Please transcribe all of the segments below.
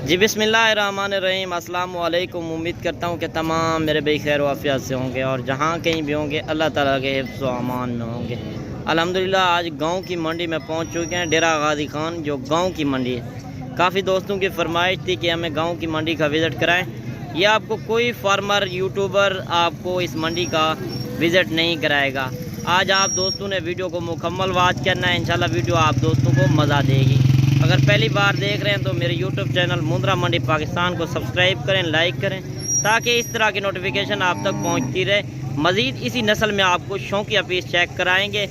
जी बिस्मिल्लाहिर्रहमानिर्रहीम। अस्सलाम वालेकुम। उम्मीद करता हूँ कि तमाम मेरे भाई खैर वाफियत से होंगे और जहाँ कहीं भी होंगे अल्लाह ताला के हिफ्ज़ व अमान में होंगे। अल्हम्दुलिल्लाह आज गांव की मंडी में पहुँच चुके हैं, डेरा गाजी खान जो गांव की मंडी है। काफ़ी दोस्तों की फरमाइश थी कि हमें गाँव की मंडी का विज़िट कराएँ। ये आपको कोई फार्मर यूट्यूबर आपको इस मंडी का विज़िट नहीं कराएगा। आज आप दोस्तों ने वीडियो को मुकम्मल वॉच करना है, इंशाल्लाह वीडियो आप दोस्तों को मज़ा देगी। अगर पहली बार देख रहे हैं तो मेरे यूट्यूब चैनल मुंद्रा मंडी पाकिस्तान को सब्सक्राइब करें, लाइक करें ताकि इस तरह की नोटिफिकेशन आप तक पहुंचती रहे। मज़ीद इसी नस्ल में आपको शौकिया पीस चेक कराएंगे।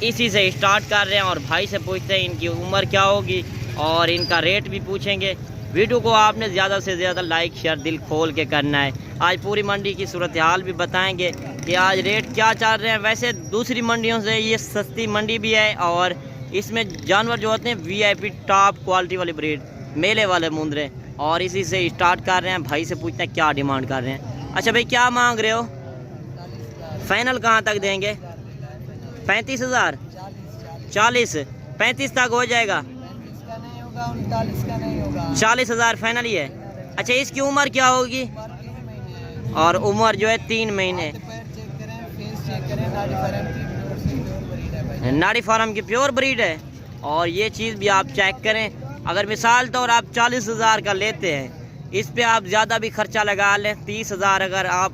इसी से स्टार्ट कर रहे हैं और भाई से पूछते हैं इनकी उम्र क्या होगी और इनका रेट भी पूछेंगे। वीडियो को आपने ज़्यादा से ज़्यादा लाइक शेयर दिल खोल के करना है। आज पूरी मंडी की सूरत हाल भी बताएँगे कि आज रेट क्या चल रहे हैं। वैसे दूसरी मंडियों से ये सस्ती मंडी भी है और इसमें जानवर जो होते हैं वीआईपी टॉप क्वालिटी वाली ब्रीड मेले वाले मुंद्रे। और इसी से स्टार्ट कर रहे हैं। भाई से पूछते हैं क्या डिमांड कर रहे हैं। अच्छा भाई क्या मांग रहे हो? फाइनल कहाँ तक देंगे? 35,000 40 35 तक हो जाएगा। 40,000 फाइनल ही है। अच्छा इसकी उम्र क्या होगी? और उम्र जो है 3 महीने। नाड़ी फार्म की प्योर ब्रीड है। और ये चीज़ भी आप चेक करें। अगर मिसाल तौर आप 40,000 का लेते हैं, इस पे आप ज़्यादा भी खर्चा लगा लें, 30,000 अगर आप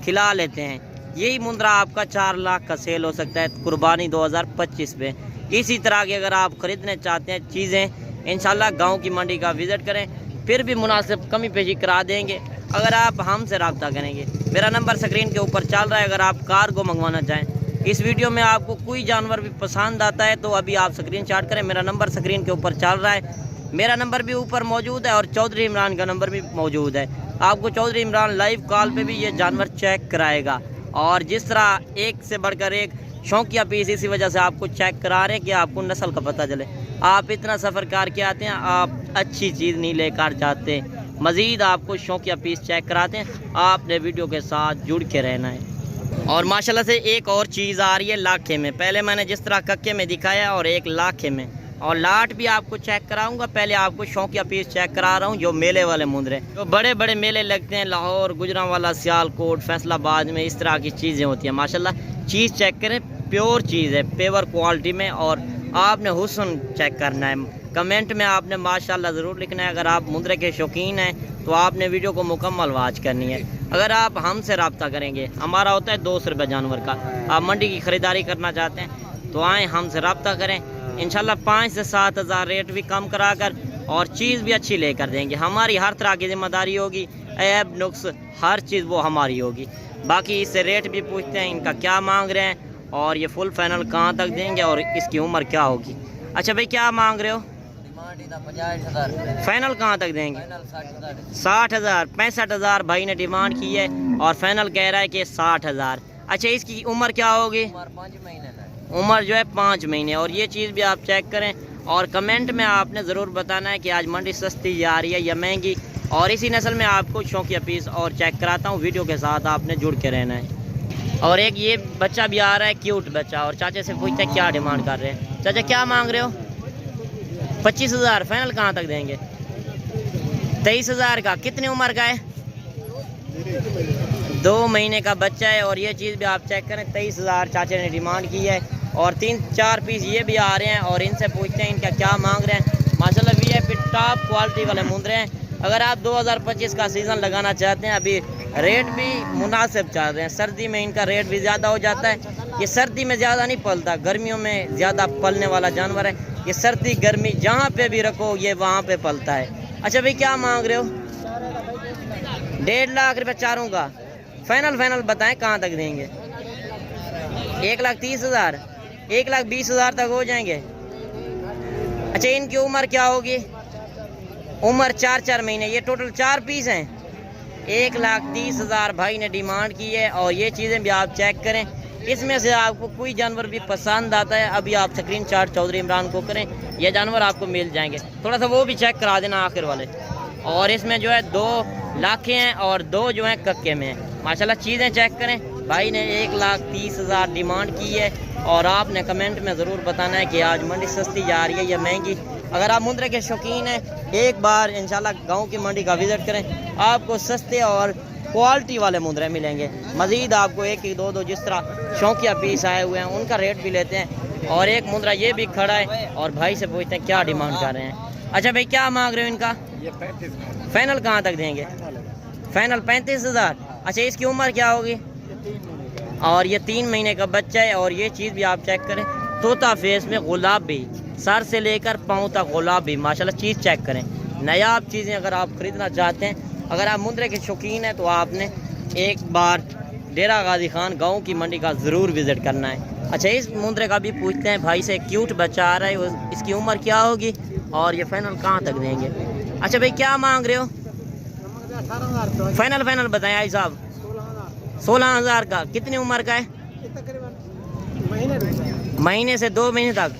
खिला लेते हैं, यही मुंद्रा आपका 4 लाख का सेल हो सकता है कुर्बानी 2025 पे। इसी तरह की अगर आप ख़रीदने चाहते हैं चीज़ें, इंशाल्लाह गांव की मंडी का विज़िट करें, फिर भी मुनासिब कमी पेशी करा देंगे अगर आप हमसे रब्ता करेंगे। मेरा नंबर स्क्रीन के ऊपर चल रहा है। अगर आप कार्गो मंगवाना चाहें, इस वीडियो में आपको कोई जानवर भी पसंद आता है तो अभी आप स्क्रीनशॉट करें। मेरा नंबर स्क्रीन के ऊपर चल रहा है। मेरा नंबर भी ऊपर मौजूद है और चौधरी इमरान का नंबर भी मौजूद है। आपको चौधरी इमरान लाइव कॉल पे भी ये जानवर चेक कराएगा। और जिस तरह एक से बढ़कर एक शौकिया पीस इसी वजह से आपको चेक करा रहे हैं कि आपको नस्ल का पता चले। आप इतना सफ़र करके आते हैं, आप अच्छी चीज़ नहीं लेकर जाते, मज़ीद आपको शौकिया पीस चेक कराते हैं। आपने वीडियो के साथ जुड़ के रहना है। और माशाल्लाह से एक और चीज़ आ रही है लाखे में। पहले मैंने जिस तरह कक्के में दिखाया और एक लाखे में, और लाट भी आपको चेक कराऊंगा। पहले आपको शौकिया पीस चेक करा रहा हूँ जो मेले वाले मुंद्रे, जो बड़े बड़े मेले लगते हैं लाहौर, गुजरांवाला, सियालकोट, फैसलाबाद में, इस तरह की चीज़ें होती हैं। माशाल्लाह चीज़ चेक करें, प्योर चीज़ है, पेवर क्वालिटी में। और आपने हुस्न चेक करना है। कमेंट में आपने माशाल्लाह ज़रूर लिखना है। अगर आप मुंद्रे के शौकीन हैं तो आपने वीडियो को मुकम्मल वॉच करनी है। अगर आप हमसे रब्ता करेंगे, हमारा होता है 200 रुपये जानवर का। आप मंडी की ख़रीदारी करना चाहते हैं तो आएँ, हमसे रब्ता करें। इंशाल्लाह 5 से 7 हज़ार रेट भी कम करा कर और चीज़ भी अच्छी लेकर देंगे। हमारी हर तरह की जिम्मेदारी होगी, ऐब नुक्स हर चीज़ वो हमारी होगी। बाकी इससे रेट भी पूछते हैं इनका क्या मांग रहे हैं और ये फुल फाइनल कहाँ तक देंगे और इसकी उम्र क्या होगी। अच्छा भाई क्या मांग रहे हो? 50,000 फाइनल कहाँ तक देंगे? 60,000 65,000 भाई ने डिमांड की है और फाइनल कह रहा है कि 60,000। अच्छा इसकी उम्र क्या होगी? 5 महीने का। उम्र जो है 5 महीने। और ये चीज़ भी आप चेक करें और कमेंट में आपने ज़रूर बताना है कि आज मंडी सस्ती जा रही है या महंगी। और इसी नस्ल में आपको शौकिया पीस और चेक कराता हूँ। वीडियो के साथ आपने जुड़ के रहना है। और एक ये बच्चा भी आ रहा है, क्यूट बच्चा। और चाचा से पूछते हैं क्या डिमांड कर रहे हैं। चाचा क्या मांग रहे हो? 25,000 फाइनल कहाँ तक देंगे? 23,000 का। कितनी उम्र का है? 2 महीने का बच्चा है। और ये चीज़ भी आप चेक करें, 23,000 चाचे ने डिमांड की है। और 3-4 पीस ये भी आ रहे हैं और इनसे पूछते हैं इनका क्या मांग रहे हैं। माशाल्लाह वीआईपी टॉप क्वालिटी वाले मुंद्रे हैं। अगर आप 2025 का सीज़न लगाना चाहते हैं, अभी रेट भी मुनासिब चल रहे हैं। सर्दी में इनका रेट भी ज़्यादा हो जाता है। ये सर्दी में ज़्यादा नहीं पलता, गर्मियों में ज़्यादा पलने वाला जानवर है। ये सर्दी गर्मी जहाँ पे भी रखो ये वहाँ पे पलता है। अच्छा भाई क्या मांग रहे हो? 1.5 लाख रुपये चारों का। फाइनल बताएं कहाँ तक देंगे? 1,30,000 1,20,000 तक हो जाएंगे। अच्छा इनकी उम्र क्या होगी? उम्र 4 महीने। ये टोटल 4 पीस हैं। 1,30,000 भाई ने डिमांड की है। और ये चीज़ें भी आप चेक करें। इसमें से आपको कोई जानवर भी पसंद आता है, अभी आप स्क्रीनशॉट चौधरी इमरान को करें, ये जानवर आपको मिल जाएंगे। थोड़ा सा वो भी चेक करा देना आखिर वाले। और इसमें जो है 2 लाखे हैं और 2 जो हैं कक्के में हैं। माशाल्लाह चीज़ें चेक करें। भाई ने 1,30,000 डिमांड की है। और आपने कमेंट में ज़रूर बताना है कि आज मंडी सस्ती जा रही है या महंगी। अगर आप मुंद्रे के शौकीन हैं, एक बार इंशाल्लाह गांव की मंडी का विज़िट करें, आपको सस्ते और क्वालिटी वाले मुंद्रे मिलेंगे। मज़ीद आपको एक एक दो जिस तरह शौकिया पीस आए हुए हैं उनका रेट भी लेते हैं। और एक मुंद्रा ये भी खड़ा है और भाई से पूछते हैं क्या डिमांड कर रहे हैं। अच्छा भाई, क्या मांग रहे हो इनका? ये 35 फाइनल कहाँ तक देंगे? फाइनल 35,000। अच्छा, इसकी उम्र क्या होगी? और ये 3 महीने का बच्चा है। और ये चीज़ भी आप चेक करें, तोता फेस में गुलाबी, सर से लेकर पाँव तक गुलाबी, माशाल्लाह चीज़ चेक करें। नायाब चीज़ें अगर आप ख़रीदना चाहते हैं, अगर आप मुंद्रे के शौकीन हैं, तो आपने एक बार डेरा गाजी खान गाँव की मंडी का ज़रूर विज़िट करना है। अच्छा, इस मुंद्रे का भी पूछते हैं भाई से, क्यूट बच्चा आ रहा है, इसकी उम्र क्या होगी और ये फाइनल कहाँ तक देंगे? अच्छा भाई, क्या मांग रहे हो? फाइनल बताएं भाई साहब। 16,000 का। कितनी उम्र का है? महीने से 2 महीने तक।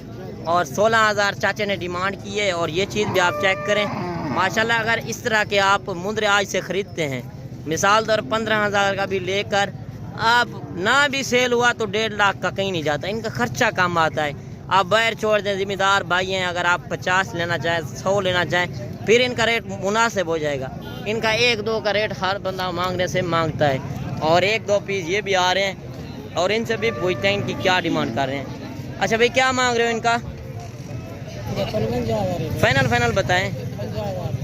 और 16,000 चाचे ने डिमांड की है। और ये चीज़ भी आप चेक करें माशाल्लाह। अगर इस तरह के आप मुंद्रे आज से ख़रीदते हैं, मिसाल तौर 15,000 का भी लेकर आप ना भी सेल हुआ तो 1.5 लाख का कहीं नहीं जाता। इनका खर्चा कम आता है। आप बाहर छोड़ दें, ज़िम्मेदार भाई हैं, अगर आप 50 लेना चाहें, 100 लेना चाहें, फिर इनका रेट मुनासिब हो जाएगा। इनका 1-2 का रेट हर बंदा मांगने से मांगता है। और 1-2 पीस ये भी आ रहे हैं और इनसे भी पूछते हैं इनकी क्या डिमांड कर रहे हैं। अच्छा भाई, क्या मांग रहे हो इनका? फाइनल बताएं।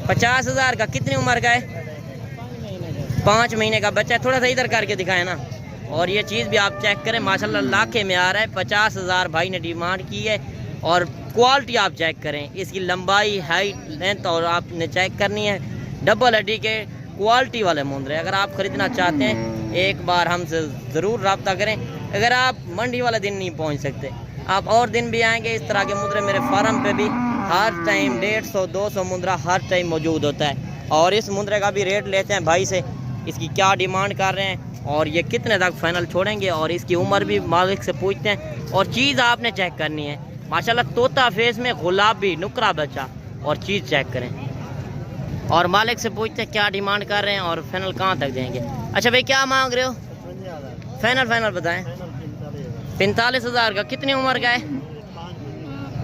50,000 का। कितनी उम्र का है? 5 महीने का बच्चा है। थोड़ा सा इधर करके दिखाए ना। और ये चीज़ भी आप चेक करें माशाल्लाह, लाखे में आ रहा है। 50,000 भाई ने डिमांड की है। और क्वालिटी आप चेक करें, इसकी लंबाई, हाइट, लेंथ, और आपने चेक करनी है। डबल हड्डी के क्वालिटी वाले मुंद्रे अगर आप ख़रीदना चाहते हैं, एक बार हमसे ज़रूर रब्ता करें। अगर आप मंडी वाले दिन नहीं पहुंच सकते, आप और दिन भी आएंगे, इस तरह के मुंद्रे मेरे फार्म पे भी हर टाइम 150-200 मुंद्रा हर टाइम मौजूद होता है। और इस मुंद्रे का भी रेट लेते हैं भाई से, इसकी क्या डिमांड कर रहे हैं और ये कितने तक फाइनल छोड़ेंगे। और इसकी उम्र भी मालिक से पूछते हैं। और चीज़ आपने चेक करनी है माशाल्लाह, तोता फेस में गुलाबी नुकरा बच्चा। और चीज़ चेक करें और मालिक से पूछते हैं क्या डिमांड कर रहे हैं और फाइनल कहाँ तक देंगे। अच्छा भाई, क्या मांग रहे हो? फाइनल बताएं। 45,000 का। कितनी उम्र का है?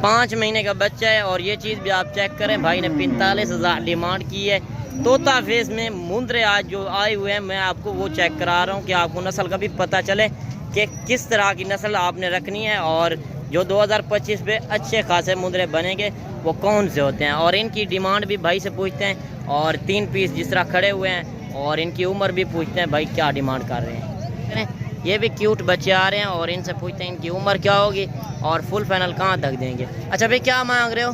5 महीने का बच्चा है। और ये चीज़ भी आप चेक करें, भाई ने 45,000 डिमांड की है। तोता फेस में मुंद्रे आज जो आए हुए हैं, मैं आपको वो चेक करा रहा हूँ कि आपको नस्ल का भी पता चले कि किस तरह की नस्ल आपने रखनी है। और जो 2025 पे अच्छे खासे मुंद्रे बनेंगे वो कौन से होते हैं। और इनकी डिमांड भी भाई से पूछते हैं। और 3 पीस जिस तरह खड़े हुए हैं, और इनकी उम्र भी पूछते हैं भाई क्या डिमांड कर रहे हैं। ये भी क्यूट बच्चे आ रहे हैं और इनसे पूछते हैं इनकी उम्र क्या होगी और फुल फाइनल कहाँ तक देंगे। अच्छा भाई, क्या मांग रहे हो?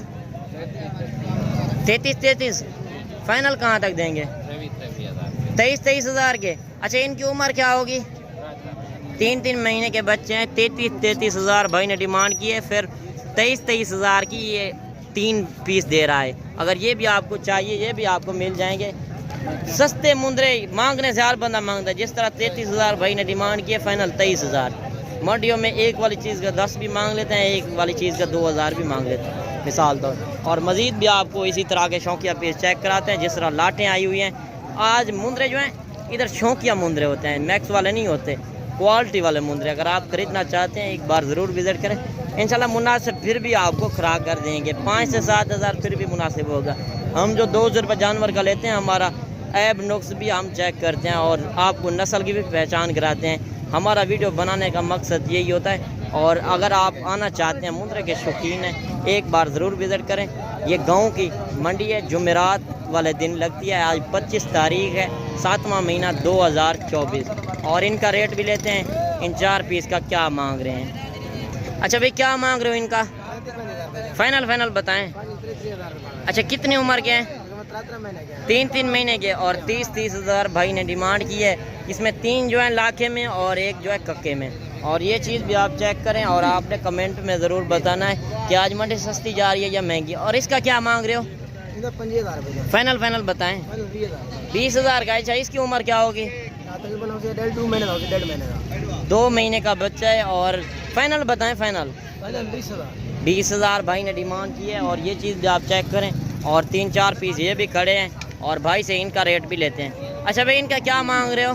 33 फाइनल कहाँ तक देंगे? 23,000 के। अच्छा, इनकी उम्र क्या होगी? 3 महीने के बच्चे हैं। 33,000 भाई ने डिमांड की है। फिर 23,000 की ये 3 पीस दे रहा है। अगर ये भी आपको चाहिए, ये भी आपको मिल जाएंगे। सस्ते मुंद्रे मांगने से हर बंदा मांगता है। जिस तरह 33,000 भाई ने डिमांड की है, फाइनल 23,000। मंडियों में एक वाली चीज़ का 10 भी मांग लेते हैं, एक वाली चीज़ का 2,000 भी मांग लेते हैं मिसाल तौर। और मज़ीद भी आपको इसी तरह के शौकिया पीस चेक कराते हैं। जिस तरह लाटें आई हुई हैं आज, मुंद्रे जो हैं इधर शौकिया मुंद्रे होते हैं, मैक्स वाले नहीं होते, क्वालिटी वाले मुंद्रे। अगर आप ख़रीदना चाहते हैं, एक बार ज़रूर विज़िट करें। इंशाल्लाह मुनासिब फिर भी आपको खुराक कर देंगे। 5 से 7,000 फिर भी मुनासिब होगा। हम जो 200 रुपये जानवर का लेते हैं, हमारा ऐब नुक्स भी हम चेक करते हैं और आपको नस्ल की भी पहचान कराते हैं। हमारा वीडियो बनाने का मकसद यही होता है। और अगर आप आना चाहते हैं, मुंद्रे के शौकीन हैं, एक बार ज़रूर विज़िट करें। ये गांव की मंडी है, जुमेरात वाले दिन लगती है। आज 25 तारीख है, 7वां महीना 2024। और इनका रेट भी लेते हैं। इन 4 पीस का क्या मांग रहे हैं? अच्छा भाई, क्या मांग रहे हो इनका? फाइनल बताएं। अच्छा, कितनी उम्र के हैं? 3 महीने के। और 30,000 भाई ने डिमांड की है। इसमें 3 जो है लाखे में और 1 जो है कक्के में। और ये चीज़ भी आप चेक करें और आपने कमेंट में ज़रूर बताना है कि आज मंडी सस्ती जा रही है या महंगी। और इसका क्या मांग रहे हो? 50,000 फाइनल बताएं। 20,000 का। अच्छा, इसकी उम्र क्या होगी? 2 महीने का बच्चा है। और फाइनल बताएं। फाइनल 20,000 भाई ने डिमांड की है। और ये चीज़ भी आप चेक करें। और 3-4 पीस ये भी खड़े हैं और भाई से इनका रेट भी लेते हैं। अच्छा भाई, इनका क्या मांग रहे हो?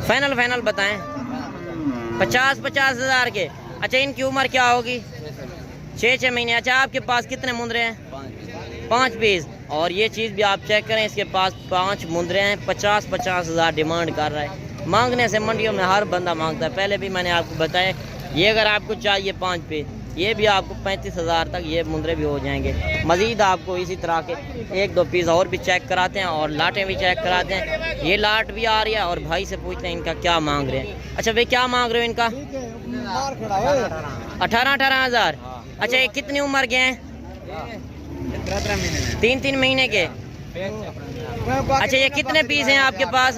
फाइनल बताएं। 50,000 के। अच्छा, इनकी उम्र क्या होगी? 6 महीने। अच्छा, आपके पास कितने मुंदरे हैं? 5 पीस। और ये चीज़ भी आप चेक करें, इसके पास 5 मुंदरे हैं। 50-50 हज़ार डिमांड कर रहा है। मांगने से मंडियों में हर बंदा मांगता है। पहले भी मैंने आपको बताया, ये अगर आपको चाहिए 5 पीस, ये भी आपको 35 हज़ार तक ये मुंदरे भी हो जाएंगे। मज़ीद आपको इसी तरह के 1-2 पीस और भी चेक कराते हैं और लाटें भी चेक कराते हैं। ये लाट भी आ रही है और भाई से पूछते हैं इनका क्या मांग रहे हैं। अच्छा भाई, क्या मांग रहे हो इनका? 18-18 हज़ार। अच्छा, ये कितनी उम्र के हैं? 3-3 महीने के। अच्छा, ये कितने पीस हैं आपके पास?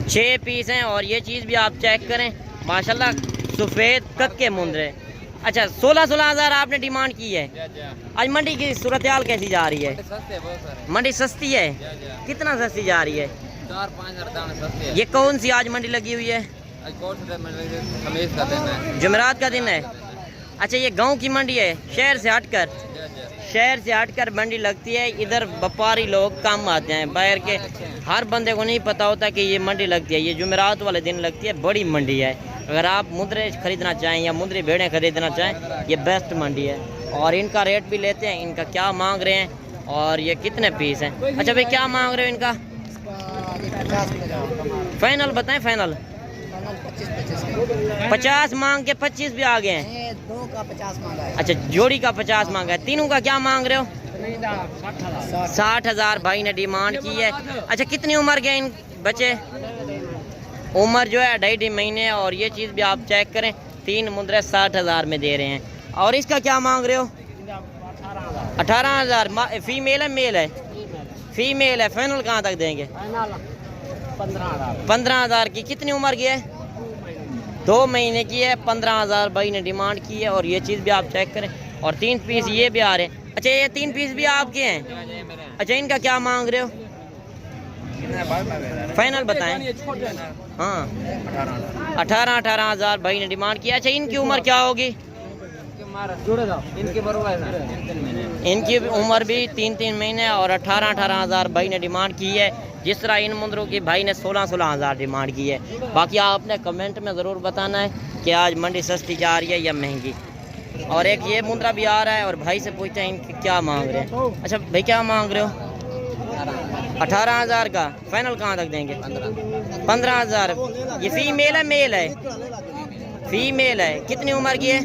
6 पीस हैं। और ये चीज़ भी आप चेक करें, माशाल्लाह सफ़ेद कक्के मुंदरे। अच्छा, 16-16 हज़ार आपने डिमांड की है। आज मंडी की सूरत हाल कैसी जा रही है? मंडी सस्ती है। कितना सस्ती जा रही है? 4-5 ये कौन सी आज मंडी लगी हुई है? जुमेरात का दिन है। अच्छा, ये गांव की मंडी है, शहर से हटकर मंडी लगती है। इधर व्यापारी लोग कम आते हैं, बाहर के हर बंदे को नहीं पता होता कि ये मंडी लगती है। ये जुमेरात वाले दिन लगती है, बड़ी मंडी है। अगर आप मुंदरे खरीदना चाहें या मुंदरी भेड़ें खरीदना चाहें, ये बेस्ट मंडी है। और इनका रेट भी लेते हैं, इनका क्या मांग रहे हैं और ये कितने पीस हैं। अच्छा भाई, क्या मांग रहे हो इनका? फाइनल बताएं, फाइनल 50 मांग के 25 भी आ गए हैं। 2 का 50 मांगा है। अच्छा, जोड़ी का 50 मांगा है। तीनों का क्या मांग रहे हो? 60 हज़ार भाई ने डिमांड की है। अच्छा, कितनी उम्र के इन बच्चे? उम्र जो है 2.5 महीने। और ये चीज़ भी आप चेक करें, 3 मुंदरे 60 हज़ार में दे रहे हैं। और इसका क्या मांग रहे हो? 18 हज़ार। फीमेल है मेल है? फीमेल है। फाइनल कहाँ तक देंगे? 15 हज़ार की। कितनी उम्र की है? 2 महीने की है। 15 हज़ार भाई ने डिमांड की है। और ये चीज़ भी आप चेक करें। और 3 पीस ये भी आ रहे हैं। अच्छा, ये 3 पीस भी आपके हैं? अच्छा, इनका क्या मांग रहे हो? फाइनल बताएं। हाँ, 18 हज़ार भाई ने डिमांड किया। अच्छा, इनकी उम्र क्या होगी? इनकी उम्र भी 3-3 महीने। और 18 हज़ार भाई ने डिमांड की है। जिस तरह इन मुंदरों की भाई ने 16 हज़ार डिमांड की है। बाकी आपने कमेंट में ज़रूर बताना है कि आज मंडी सस्ती जा रही है या महंगी। और एक ये मुंदरा भी आ रहा है और भाई से पूछते हैं इनके क्या मांग रहे हैं। अच्छा भाई, क्या मांग रहे हो? 18 हज़ार का। फाइनल कहाँ तक देंगे? 15 हज़ार। ये फीमेल है मेल है? फीमेल है। कितनी उम्र की है?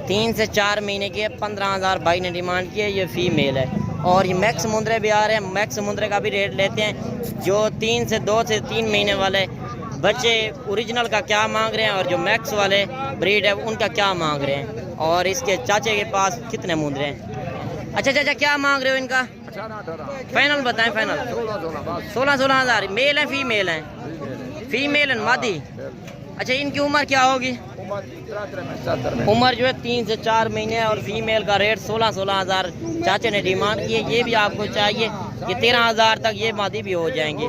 3 से 4 महीने की है। 15 हज़ार भाई ने डिमांड की है। ये फीमेल है। और ये मैक्स मुंदरे भी आ रहे हैं। मैक्स मुंदरे का भी रेट लेते हैं। जो 2 से 3 महीने वाले बच्चे ओरिजिनल का क्या मांग रहे हैं और जो मैक्स वाले ब्रीड है उनका क्या मांग रहे हैं। और इसके चाचे के पास कितने मुंदरे हैं? अच्छा चाचा, क्या मांग रहे हो इनका? फाइनल बताएं, फाइनल 16 हज़ार। मेल है फीमेल है? फीमेल है, मादी। अच्छा, इनकी उम्र क्या होगी? उम्र जो है 3 से 4 महीने। और फीमेल का रेट 16 हज़ार चाचे ने डिमांड की है। ये भी आपको चाहिए कि 13 हज़ार तक ये मादी भी हो जाएंगी।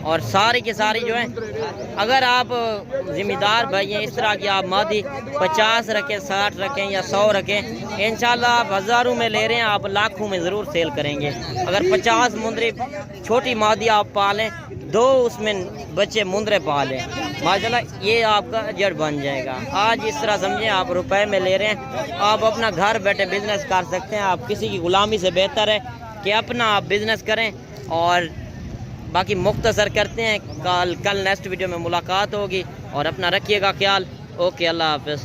और सारी की सारी जो है, अगर आप ज़िम्मेदार भाई हैं, इस तरह की आप मादी 50 रखें, 60 रखें या 100 रखें, इंशाल्लाह आप हज़ारों में ले रहे हैं, आप लाखों में ज़रूर सेल करेंगे। अगर 50 मुंदरे छोटी मादी आप पालें, 2 उसमें बच्चे मुंदरे पालें, माशाल्लाह ये आपका जड़ बन जाएगा। आज इस तरह समझें, आप रुपए में ले रहे हैं, आप अपना घर बैठे बिजनेस कर सकते हैं। आप किसी की गुलामी से बेहतर है कि अपना आप बिजनेस करें। और बाकी मुख्तसर करते हैं, कल नेक्स्ट वीडियो में मुलाकात होगी। और अपना रखिएगा ख्याल। ओके, अल्लाह हाफ़िज़।